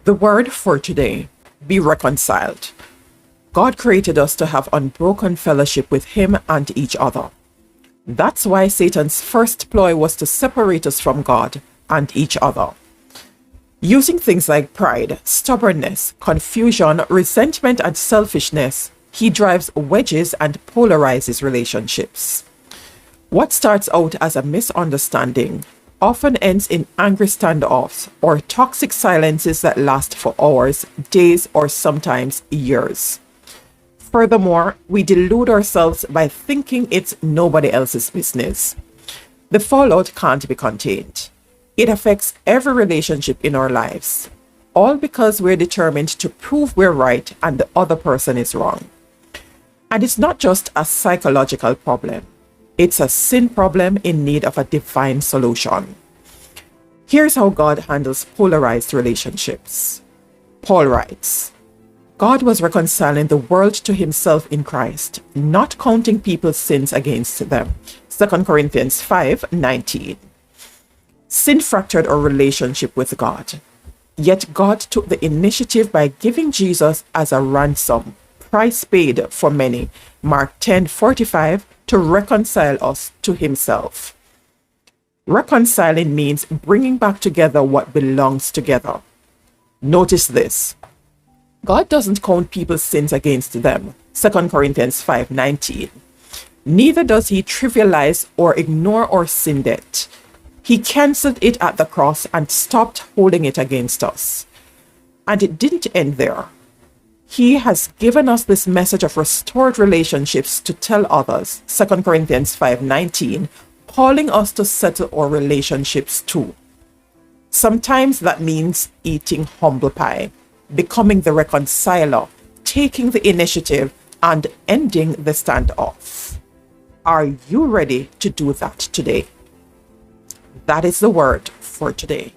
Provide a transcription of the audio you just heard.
The word for today, be reconciled. God created us to have unbroken fellowship with Him and each other. That's why Satan's first ploy was to separate us from God and each other. Using things like pride, stubbornness, confusion, resentment, and selfishness, he drives wedges and polarizes relationships. What starts out as a misunderstanding often ends in angry standoffs or toxic silences that last for hours, days, or sometimes years. Furthermore, we delude ourselves by thinking it's nobody else's business. The fallout can't be contained. It affects every relationship in our lives, all because we're determined to prove we're right and the other person is wrong. And it's not just a psychological problem. It's a sin problem in need of a divine solution. Here's how God handles polarized relationships. Paul writes, God was reconciling the world to himself in Christ, not counting people's sins against them. 2 Corinthians 5:19. Sin fractured our relationship with God. Yet God took the initiative by giving Jesus as a ransom, price paid for many, Mark 10:45, to reconcile us to himself. Reconciling means bringing back together what belongs together. Notice this. God doesn't count people's sins against them, 2 Corinthians 5:19. Neither does he trivialize or ignore our sin debt. He cancelled it at the cross and stopped holding it against us. And it didn't end there. He has given us this message of restored relationships to tell others, 2 Corinthians 5:19, calling us to settle our relationships too. Sometimes that means eating humble pie, becoming the reconciler, taking the initiative, and ending the standoff. Are you ready to do that today? That is the word for today.